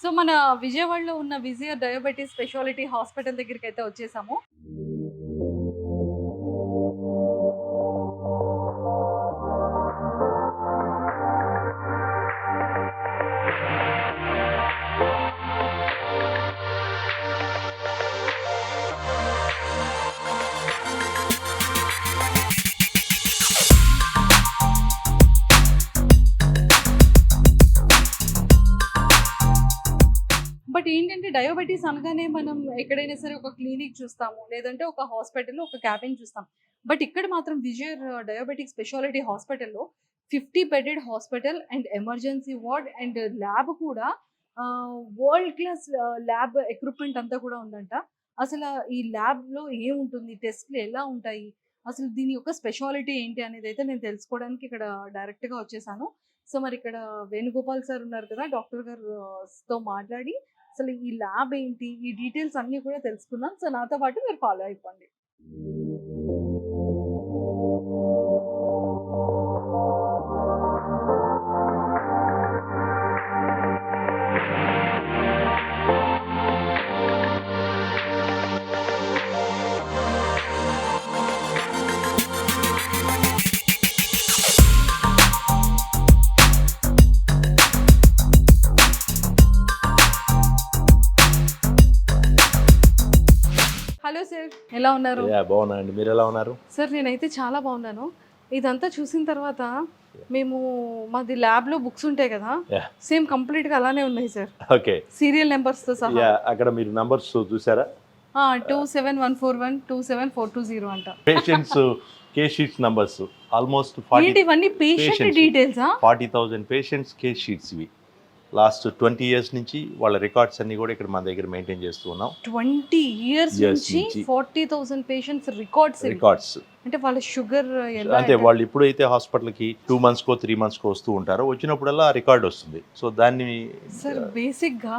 So మన విజయవాడలో ఉన్న విజియర్ డయాబెటీస్ స్పెషాలిటీ హాస్పిటల్ దగ్గరికి అయితే వచ్చేసాము. బట్ ఏంటంటే డయాబెటీస్ అనగానే మనం ఎక్కడైనా సరే ఒక క్లినిక్ చూస్తాము, లేదంటే ఒక హాస్పిటల్లో ఒక క్యాబిన్ చూస్తాం. బట్ ఇక్కడ మాత్రం విజయర్ డయాబెటిక్ స్పెషాలిటీ హాస్పిటల్లో 50 bedded hospital and emergency ward and lab కూడా వరల్డ్ క్లాస్ ల్యాబ్ ఎక్విప్మెంట్ అంతా కూడా ఉందంట. అసలు ఈ ల్యాబ్లో ఏముంటుంది, టెస్ట్లు ఎలా ఉంటాయి, అసలు దీని యొక్క స్పెషాలిటీ ఏంటి అనేది అయితే నేను తెలుసుకోవడానికి ఇక్కడ డైరెక్ట్గా వచ్చేసాను. సో మరి ఇక్కడ వేణుగోపాల్ సార్ ఉన్నారు కదా, డాక్టర్ గారితో మాట్లాడి అసలు ఈ ల్యాబ్ ఏంటి, ఈ డీటెయిల్స్ అన్నీ కూడా తెలుసుకుందాం. సో నాతో పాటు మీరు ఫాలో అయిపోండి. హలో సార్, ఎలా ఉన్నారు? బాగున్నానండి, మీరు ఎలా ఉన్నారు? సార్ నేనైతే చాలా బాగున్నాను. ఇదంతా చూసిన తర్వాత మేము మాది ల్యాబ్లో బుక్స్ ఉంటాయి కదా, సేమ్ కంప్లీట్గా అలానే ఉన్నాయి సార్. ఓకే, సీరియల్ నెంబర్స్తో సహా. అక్కడ మీరు నంబర్స్ చూసారా? 27141 27420 అంట. Patients case sheets numbers almost ఇవన్నీ patient details. 40,000 patients case sheets ఇవి. లాస్ట్ 20 years నుంచి వాళ్ళ రికార్డ్స్ అన్ని కూడా ఇక్కడ మన దగ్గర మెయింటైన్ చేస్తూ ఉన్నాం. 20 years నుంచి 40,000 పేషెంట్స్ రికార్డ్స్. అంటే వాళ్ళ షుగర్ అంటే వాళ్ళు ఇప్పుడైతే హాస్పిటల్కి 2 months-కో 3 months-కో వస్తూ ఉంటారో, వచ్చినప్పుడల్లా రికార్డ్ వస్తుంది. సో దాన్ని సార్ బేసిక్గా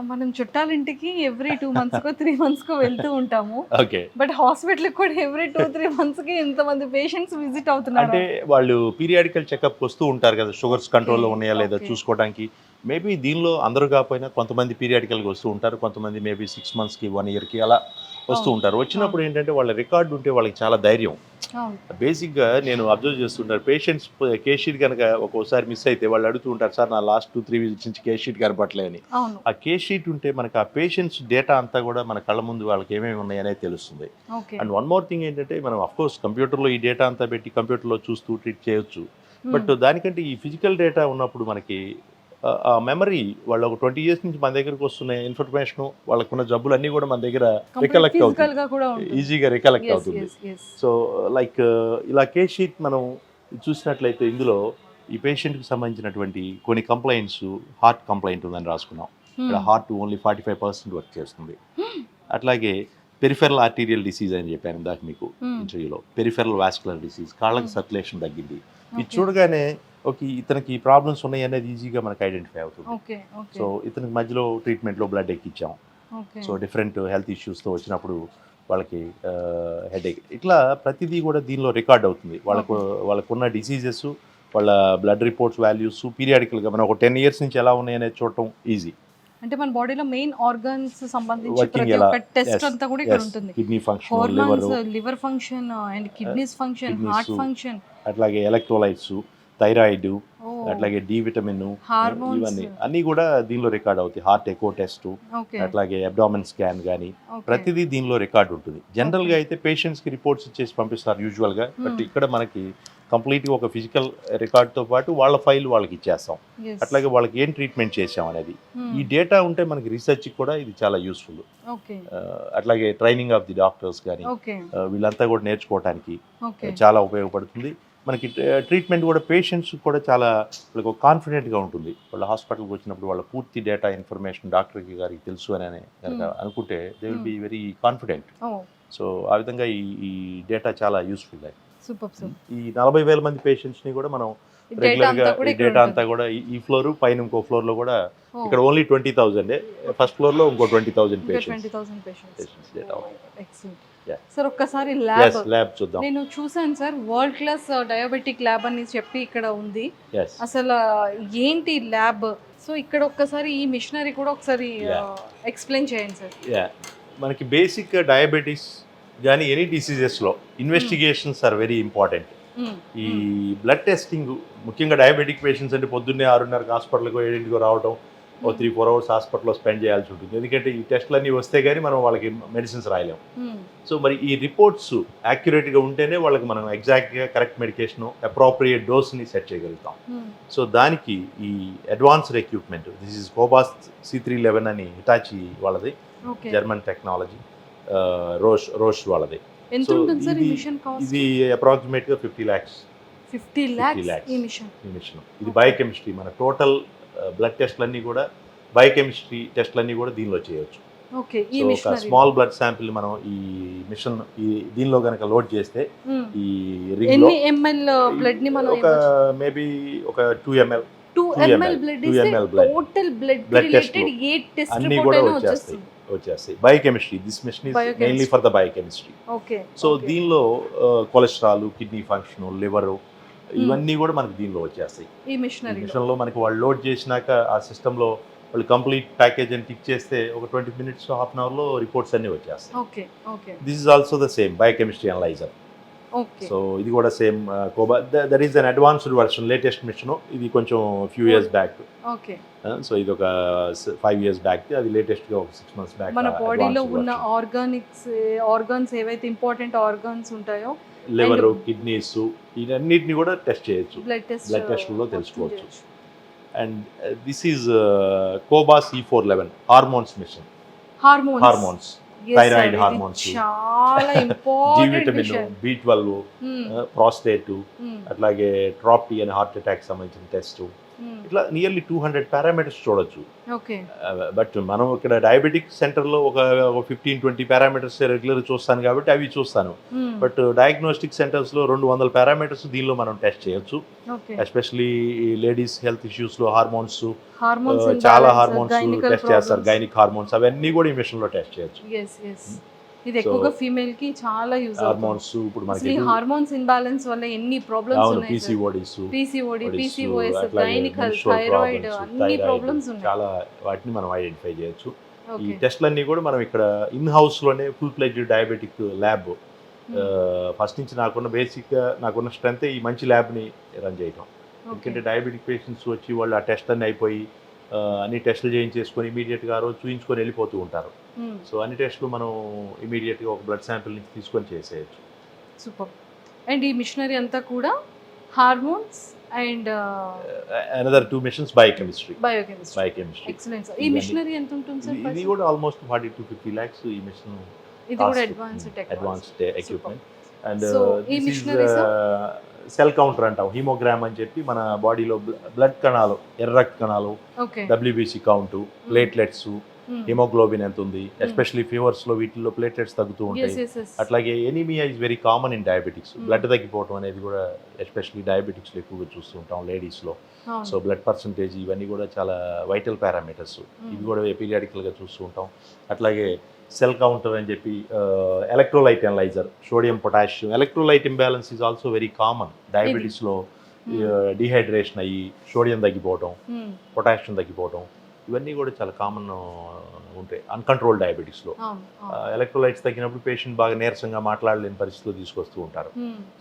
మనం చుట్టాలింటికి ఎవ్రీ 2 months-కో 3 months-కో వెళ్తూ ఉంటాము. ఓకే, బట్ హాస్పిటల్కి కూడా ఎవ్రీ 2-3 months-కి ఇంతమంది పేషెంట్స్ విజిట్ అవుతున్నారు. అంటే వాళ్ళు పీరియాడికల్ చెకప్ వస్తూ ఉంటారు కదా, షుగర్స్ కంట్రోల్లో ఉన్నాయా లేదా చూసుకోవడానికి. మేబీ దీనిలో అందరూ కాకపోయినా కొంతమంది పీరియాడికల్గా వస్తూ ఉంటారు, కొంతమంది మేబీ 6 months-కి 1 year-కి అలా వస్తూ ఉంటారు. వచ్చినప్పుడు ఏంటంటే వాళ్ళ రికార్డు ఉంటే వాళ్ళకి చాలా ధైర్యం. బేసిక్గా నేను అబ్జర్వ్ చేస్తుంటారు, పేషెంట్స్ కేస్ షీట్ కనుక ఒక్కోసారి మిస్ అయితే వాళ్ళు అడుగుతూ ఉంటారు, సార్ నా లాస్ట్ 2-3 visits నుంచి కేస్ షీట్ కనపట్లే అని. ఆ కేస్ షీట్ ఉంటే మనకి ఆ పేషెంట్స్ డేటా అంతా కూడా మన కళ్ళ ముందు వాళ్ళకి ఏమేమి ఉన్నాయనేది తెలుస్తుంది. అండ్ వన్ మోర్ థింగ్ ఏంటంటే, మనం అఫ్కోర్స్ కంప్యూటర్లో ఈ డేటా అంతా పెట్టి కంప్యూటర్లో చూస్తూ ట్రీట్ చేయొచ్చు. బట్ దానికంటే ఈ ఫిజికల్ డేటా ఉన్నప్పుడు మనకి ఆ మెమరీ, వాళ్ళు ఒక 20 years నుంచి మన దగ్గరకు వస్తున్న ఇన్ఫర్మేషన్, వాళ్ళకున్న జబ్బులు అన్నీ కూడా మన దగ్గర రికలెక్ట్ అవుతుంది, ఈజీగా రికలెక్ట్ అవుతుంది. సో లైక్ ఇలా కేస్ షీట్ మనం చూసినట్లయితే ఇందులో ఈ పేషెంట్కి సంబంధించినటువంటి కొన్ని కంప్లైంట్స్, హార్ట్ కంప్లైంట్ ఉందని రాసుకున్నాం. ఇక్కడ హార్ట్ ఓన్లీ 45% వర్క్ చేస్తుంది. అట్లాగే పెరిఫెరల్ ఆర్టీరియల్ డిసీజ్ అని చెప్పాను ఇందాక మీకు ఇంటర్వ్యూలో. పెరిఫెరల్ వాస్కులర్ డిసీజ్, కాళ్ళకి సర్క్యులేషన్ తగ్గింది. ఇది చూడగానే ఓకే, ఇతనికి ప్రాబ్లమ్స్ ఉన్నాయి అనేది ఈజీగా మనకు ఐడెంటిఫై అవుతుంది. సో ఇతనికి మధ్యలో ట్రీట్మెంట్లో బ్లడ్ ఎక్కించాం. సో డిఫరెంట్ హెల్త్ ఇష్యూస్తో వచ్చినప్పుడు వాళ్ళకి హెడేక్, ఇట్లా ప్రతిదీ కూడా దీనిలో రికార్డ్ అవుతుంది. వాళ్ళకున్న డిసీజెస్, వాళ్ళ బ్లడ్ రిపోర్ట్స్ వాల్యూస్ పీరియాడికల్గా మనం ఒక 10 years నుంచి ఎలా ఉన్నాయి అనేది చూడటం ఈజీ. అంటే మన బాడీలో మెయిన్ ఆర్గన్స్ సంబంధించి ప్రతి ఒక్క టెస్ట్ అంతా కూడా ఇక్కడ ఉంటుంది. Kidney function, liver function and kidneys function, heart function, అట్లాగే ఎలక్ట్రోలైట్స్, థైరాయిడ్, అట్లాగే డి విటమిన్, ఇవన్నీ అన్నీ కూడా దీనిలో రికార్డ్ అవుతాయి. హార్ట్ ఎకో టెస్ట్, అట్లాగే అబ్డామిన్ స్కాన్ కానీ ప్రతిదీ దీనిలో రికార్డ్ ఉంటుంది. జనరల్గా అయితే పేషెంట్స్కి రిపోర్ట్స్ ఇచ్చేసి పంపిస్తారు యూజువల్గా. బట్ ఇక్కడ మనకి కంప్లీట్గా ఒక ఫిజికల్ రికార్డ్తో పాటు వాళ్ళ ఫైల్ వాళ్ళకి ఇచ్చేస్తాం. అట్లాగే వాళ్ళకి ఏం ట్రీట్మెంట్ చేసాం అనేది ఈ డేటా ఉంటే మనకి రీసెర్చ్కి కూడా ఇది చాలా యూస్ఫుల్. అట్లాగే ట్రైనింగ్ ఆఫ్ ది డాక్టర్స్ కానీ వీళ్ళంతా కూడా నేర్చుకోవడానికి చాలా ఉపయోగపడుతుంది. మనకి ట్రీట్మెంట్ కూడా పేషెంట్స్ కూడా చాలా వాళ్ళకి కాన్ఫిడెంట్గా ఉంటుంది. వాళ్ళ హాస్పిటల్కి వచ్చినప్పుడు వాళ్ళ పూర్తి డేటా ఇన్ఫర్మేషన్ డాక్టర్కి గారికి తెలుసు అని కనుక అనుకుంటే they will be very confident. So ఆ విధంగా ఈ డేటా చాలా యూస్ఫుల్. ఈ 40,000 మంది పేషెంట్స్ని కూడా మనం రెగ్యులర్గా ఈ డేటా అంతా కూడా ఈ ఫ్లోర్ పైన ఇంకో ఫ్లోర్లో కూడా, ఇక్కడ ఓన్లీ 20,000, ఫస్ట్ ఫ్లోర్లో ఇంకో 20,000 పేషెంట్స్ డేటా. Yeah. సార్ ఒక్కసారి Yes, ల్యాబ్ ల్యాబ్ చూద్దాం. నేను చూసాను sir, world class diabetic lab అని చెప్పి ఇక్కడ ఉంది. Yes. అసలు ఏంటి ల్యాబ్? సో ఇక్కడ ఒక్కసారి ఈ మిషనరీ కూడా ఒకసారి Yeah. ఎక్స్ప్లెయిన్ చేయండి సార్. Yeah. మనకి బేసిక్ డయాబెటీస్ కానీ ఎనీ డిసీజెస్లో ఇన్వెస్టిగేషన్స్ ఆర్ వెరీ ఇంపార్టెంట్. ఈ బ్లడ్ టెస్టింగ్ ముఖ్యంగా డయాబెటిక్ పేషెంట్స్ అంటే పొద్దున్నే 6:30కి హాస్పిటల్కో 7ంటికో రావడం, ఓ 3-4 అవర్స్ హాస్పిటల్లో స్పెండ్ చేయాల్సి ఉంటుంది. ఎందుకంటే ఈ టెస్ట్లన్నీ వస్తే కానీ మనం వాళ్ళకి మెడిసిన్స్ రాయలేము. సో మరి ఈ రిపోర్ట్స్ యాక్యురేట్గా ఉంటేనే వాళ్ళకి మనం ఎగ్జాక్ట్గా కరెక్ట్ మెడికేషను అప్రోప్రియేట్ డోస్ని సెట్ చేయగలుగుతాం. సో దానికి ఈ advanced equipment, this is Cobas C311 అని హిటాచి వాళ్ళది, జర్మన్ టెక్నాలజీ, రోష్ వాళ్ళది. ఎంత ఉంటుంది సార్ ఈ మిషన్ కాస్ట్? ఇది అప్రాక్సిమేట్గా 50 lakhs. 50 lakhs ఈ మిషన్. ఇది బయోకెమిస్ట్రీ, మన టోటల్ బ్లడ్ టెస్ట్లన్నీ కూడా బయోకెమిస్ట్రీ టెస్ట్లన్నీ కూడా దీనిలో చేయొచ్చు. ఓకే. ఈ ఒక మిషన్ స్మాల్ బ్లడ్ శాంపిల్ మనం ఈ మిషన్ దీనిలో కనుక లోడ్ చేస్తే ఈ రింగ్ ఎన్ని లో ml బ్లడ్ ని మనం ఒక మేబీ ఒక 2 ml 2 ml బ్లడ్ 2 ఇస్తే ml blood. Total blood Blood test related లో ఏ టెస్ట్ అన్ని రిపోర్ట్ కూడా అయినా వచ్చేస్తాయి. వచ్చేస్తుంది. Biochemistry, this machine is Biochemistry. Mainly for the biochemistry. Okay. So దీనిలో కొలెస్ట్రాల్, కిడ్నీ ఫంక్షన్, లివర్ ఇవన్నీ కూడా మనకి దీనిలో వచ్చేస్తాయి. ఈ మిషనరీ మిషన్లో మనకి వాళ్ళు లోడ్ చేసినాక ఆ సిస్టంలో వాళ్ళు కంప్లీట్ ప్యాకేజ్ అని టిక్ చేస్తే ఒక 20 minutes to half an hour లో రిపోర్ట్స్ అన్ని వచ్చేస్తాయి. Okay. Okay. This is also the same biochemistry analyser. Okay. So ఇది కూడా same Cobas, that is an advanced version, latest machine. ఇది కొంచెం few years back. Okay. So ఇది ఒక 5 years back, అది లేటెస్ట్గా ఒక 6 months బ్యాక్. మన బాడీలో ఉన్న ఆర్గాన్స్ ఏవైతే ఇంపార్టెంట్ ఆర్గాన్స్ ఉంటాయో, లివర్, కిడ్నీస్, ఇవన్నిటిని కూడా టెస్ట్ చేయొచ్చు, బ్లడ్ బ్లడ్ టెస్ట్లో తెలుసుకోవచ్చు. And this is Cobas E411 hormones machine. Hormones, thyroid hormones, చాలా జి important vitamin, machine. B12, prostate, అట్లాగే ట్రాప్టీ అని హార్ట్ అటాక్ సంబంధించిన టెస్ట్, ఇట్లా నియర్లీ 200 పారామీటర్స్ చూడొచ్చు. ఓకే. బట్ మనం ఇక్కడ డయాబెటిక్ సెంటర్లో ఒక 15-20 పారామీటర్స్ రెగ్యులర్ చూస్తాను కాబట్టి అవి చూస్తాను. బట్ డయాగ్నోస్టిక్ సెంటర్స్లో 200 పారామీటర్స్ దీనిలో మనం టెస్ట్ చేయొచ్చు. ఓకే. ఎస్పెషలీ లేడీస్ హెల్త్ ఇష్యూస్లో హార్మోన్స్, హార్మోన్స్ చాలా హార్మోన్స్ టెస్ట్ చేస్తారు, గైనిక్ హార్మోన్స్, అవన్నీ కూడా ఈ మిషన్లో టెస్ట్ చేయొచ్చు. ఇది ఎక్కువగా ఫీమేల్ కి చాలా యూజ్ అవుతుంది. హార్మోన్స్ ఇప్పుడు మనకి హార్మోన్స్ ఇంబాలెన్స్ వల్ల ఎన్ని ప్రాబ్లమ్స్ ఉన్నాయి. PCOD, PCOS, gynaec health, thyroid, అన్ని ప్రాబ్లమ్స్ ఉన్నాయి. చాలా వాటిని మనం ఐడెంటిఫై చేయొచ్చు. ఈ ఓకే. టెస్ట్లన్నీ కూడా మనం ఇక్కడ ఇన్ హౌస్ లోనే full fledged diabetic lab, first నుంచి నాకున్న స్ట్రెంత్ ఈ మంచి ల్యాబ్ని రన్ చేయటం. ఎందుకంటే డయాబెటిక్ పేషెంట్స్ వచ్చి వాళ్ళు ఆ టెస్ట్ అన్ని అయిపోయి అన్ని టెస్టులు చేయించేసుకొని ఇమీడియట్గా ఆ రోజు చూయించుకొని వెళ్ళిపోతూ ఉంటారు. సో అన్ని టెస్టులు మనం ఇమీడియట్గా ఒక బ్లడ్ శాంపిల్ నుంచి తీసుకొని చేసేయచ్చు. సూపర్. అండ్ ఈ మిషనరీ అంతా కూడా hormones and another 2 missions biochemistry. Excellent sir. ఈ మిషనరీ ఎంత ఉంటుంది సార్? ఇది కూడా ఆల్మోస్ట్ 40-50 lakhs ఈ మిషన్. ఇది కూడా అడ్వాన్స్డ్ ఎక్విప్మెంట్. అండ్ So, ఈ మిషనరీ సెల్ కౌంటర్ అంటాం, హీమోగ్రామ్ అని చెప్పి మన బాడీలో బ్లడ్ కణాలు, ఎర్ర రక్త కణాలు, okay. WBC count, platelets, haemoglobin ఎంత ఉంది, ఎస్పెషల్లీ ఫీవర్స్లో వీటిల్లో ప్లేట్లెట్స్ తగ్గుతూ ఉంటాయి. అట్లాగే anaemia is very common in diabetics. Blood తగ్గిపోవడం అనేది కూడా ఎస్పెషల్లీ డయాబెటిక్స్లో ఎక్కువగా చూస్తూ ఉంటాం లేడీస్లో. సో బ్లడ్ పర్సంటేజ్ ఇవన్నీ కూడా చాలా వైటల్ పారామీటర్స్, ఇవి కూడా పీరియాడికల్గా చూస్తూ ఉంటాం. అట్లాగే సెల్ కౌంటర్ అని చెప్పి electrolyte analyser, sodium potassium. Electrolyte imbalance is also very common డయాబెటీస్లో. డిహైడ్రేషన్ అయ్యి సోడియం తగ్గిపోవడం, పొటాషియం తగ్గిపోవడం, ఇవన్నీ కూడా చాలా కామన్ ఉంటాయి అన్కంట్రోల్ డయాబెటీస్లో. ఎలక్ట్రోలైట్స్ తగ్గినప్పుడు పేషెంట్ బాగా నీరసంగా మాట్లాడలేని పరిస్థితిలో తీసుకొస్తూ ఉంటారు.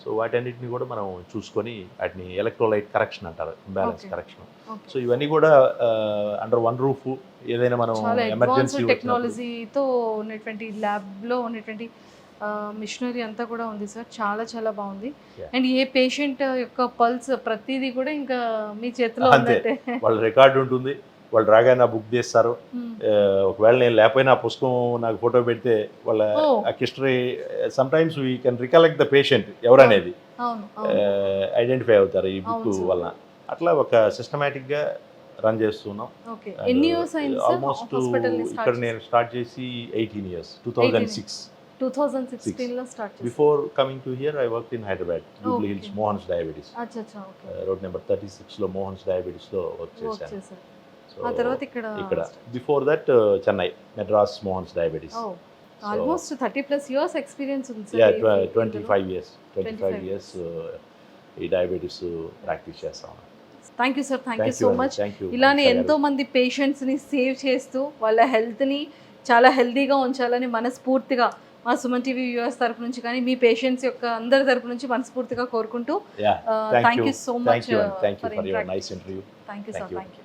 సో వాటన్నిటిని కూడా మనం చూసుకొని వాటిని ఎలక్ట్రోలైట్ కరెక్షన్ అంటారు, ఇంబ్యాలెన్స్ కరెక్షన్. సో ఇవన్నీ కూడా అండర్ వన్ రూఫ్. ఏదైనా మనం ఎమర్జెన్సీ టెక్నాలజీతో ఉన్నటువంటి ల్యాబ్లో ఉన్నటువంటి మిషనరీ అంతా కూడా ఉంది సార్. చాలా చాలా బాగుంది. అండ్ ఏ పేషెంట్ యొక్క పల్స్ ప్రతిదీ కూడా ఇంకా మీ చేతిలో ఉందంటే వాళ్ళ రికార్డు ఉంటుంది. వాళ్ళు రాగానే బుక్ చేస్తారు. ఒకవేళ నేను లేకపోయినా ఆ పుస్తకం నాకు ఫోటో పెడితే వాళ్ళ history some times we can recollect the patient ఎవరనేది ఐడెంటిఫై అవుతారు ఈ బుక్ వల్ల. అట్లా ఒక సిస్టమేటిక్గా రన్ చేస్తున్నాం. ఆల్మోస్ట్ ఇక్కడ నేను స్టార్ట్ చేసి 18 years, 2006 లో స్టార్ట్ చేశారు. Before coming to hear I worked in Hyderabad, Jubilee hills, Mohan's diabetes. Road number 36 లో మోహన్స్ డయాబెటీస్ లో వర్క్ చేశాను. ఆ తర్వాత ఇక్కడ before that Chennai, Madras Mohan's diabetes. Almost 30+ years experience ఉంది యా సార్ 25 ఇయర్స్ 25 ఇయర్స్ ఈ డయాబెటీస్ ప్రాక్టీస్ చేస్తాం. Thank you sir, thank you so much. Thank you. ఇలానే ఎంతో మంది పేషెంట్స్ని సేవ్ చేస్తూ వాళ్ళ హెల్త్ని చాలా హెల్తీగా ఉంచాలని మనస్ఫూర్తిగా మా సుమన్ టీవీ వ్యూవర్స్ తరపు నుంచి కానీ మీ పేషెంట్స్ యొక్క అందరి తరపు నుంచి మనస్ఫూర్తిగా కోరుకుంటూ yeah thank you so much thank you for your nice interview. Thank you Thank sir, you. Thank you.